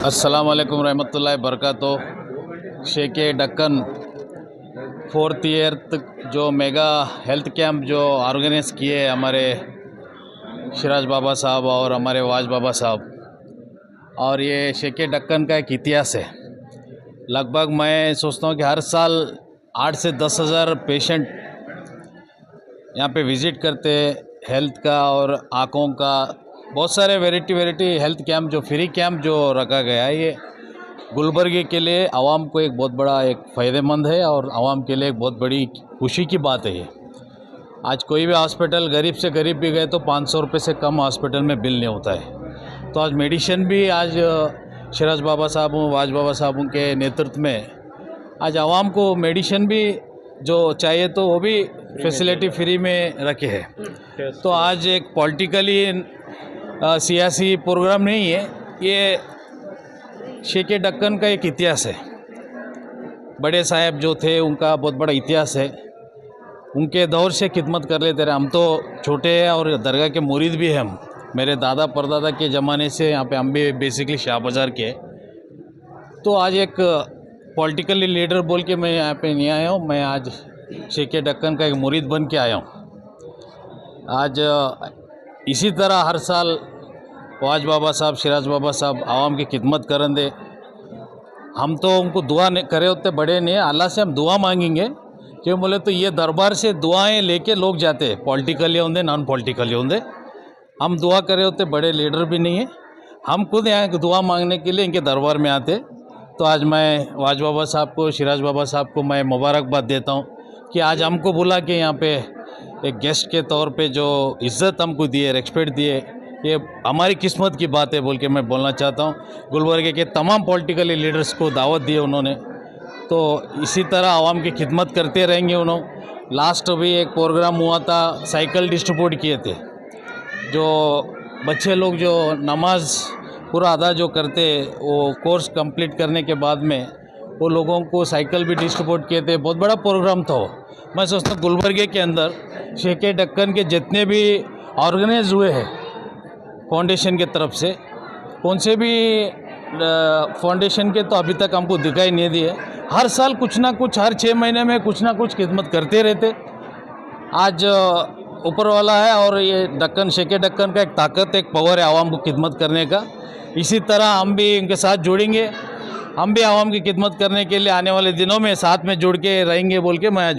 अस्सलाम वालेकुम रहमतुल्लाहि बरकातुहू। शेखे डक्कन 4th ईयर तक जो मेगा हेल्थ कैंप जो ऑर्गेनाइज किए हमारे सिराज बाबा साहब और हमारे वाज बाबा साहब, और ये शेखे डक्कन का एक इतिहास है। लगभग मैं सोचता हूँ कि हर साल 8 से 10 हज़ार पेशेंट यहाँ पे विज़िट करते हैं। हेल्थ का और आँखों का बहुत सारे वैरायटी हेल्थ कैंप जो फ्री कैंप जो रखा गया है, ये गुलबर्गे के लिए आवाम को एक बहुत बड़ा एक फ़ायदेमंद है और आवाम के लिए एक बहुत बड़ी खुशी की बात है। ये आज कोई भी हॉस्पिटल गरीब से गरीब भी गए तो 500 रुपये से कम हॉस्पिटल में बिल नहीं होता है। तो आज मेडिसिन भी आज सिराज बाबा साहब वाज बाबा साहब के नेतृत्व में आज आवाम को मेडिसिन भी जो चाहिए तो वो भी फैसिलिटी फ्री में रखे है। तो आज एक पॉलिटिकली सियासी प्रोग्राम नहीं है, ये शेखे डक्कन का एक इतिहास है। बड़े साहब जो थे उनका बहुत बड़ा इतिहास है, उनके दौर से खिदमत कर लेते रहे। हम तो छोटे हैं और दरगाह के मुरीद भी हैं। हम मेरे दादा परदादा के ज़माने से यहाँ पे हम भी बेसिकली शाह बाज़ार के। तो आज एक पॉलिटिकली लीडर बोल के मैं यहाँ पे नहीं आया हूँ, मैं आज शेखे डक्कन का एक मुरीद बन के आया हूँ। आज इसी तरह हर साल वाज बाबा साहब सिराज बाबा साहब आवाम की खिदमत करन दे। हम तो उनको दुआ करे होते बड़े नहीं, अल्लाह से हम दुआ मांगेंगे। क्यों बोले तो ये दरबार से दुआएं लेके लोग जाते हैं, पॉलिटिकली होंगे नॉन पॉलिटिकली होंगे। हम दुआ करे होते बड़े लीडर भी नहीं है, हम खुद यहाँ दुआ मांगने के लिए इनके दरबार में आते। तो आज मैं वाज बाबा साहब को सिराज बाबा साहब को मैं मुबारकबाद देता हूँ कि आज हमको बुला के यहाँ पे एक गेस्ट के तौर पे जो इज़्ज़त हमको दिए, रेस्पेक्ट दिए, ये हमारी किस्मत की बात है बोल के मैं बोलना चाहता हूँ। गुलबर्गे के तमाम पॉलिटिकली लीडर्स को दावत दी उन्होंने, तो इसी तरह आवाम की खिदमत करते रहेंगे उन्होंने। लास्ट भी एक प्रोग्राम हुआ था, साइकिल डिस्ट्रीब्यूट किए थे। जो बच्चे लोग जो नमाज पूरा अदा जो करते वो कोर्स कंप्लीट करने के बाद में वो लोगों को साइकिल भी डिस्ट्रीब्यूट किए थे। बहुत बड़ा प्रोग्राम था वो। मैं सोचता हूँ गुलबर्गे के अंदर शेखे डक्कन के जितने भी ऑर्गेनाइज हुए हैं फाउंडेशन के तरफ से, कौन से भी फाउंडेशन के तो अभी तक हमको दिखाई नहीं दिए। हर साल कुछ ना कुछ, हर 6 महीने में कुछ ना कुछ खिदमत करते रहते। आज ऊपर वाला है और ये डक्कन शेखे डक्कन का एक ताकत, एक पावर है आवाम को खिदमत करने का। इसी तरह हम भी इनके साथ जुड़ेंगे, हम भी आवाम की खिदमत करने के लिए आने वाले दिनों में साथ में जुड़ के रहेंगे बोल के मैं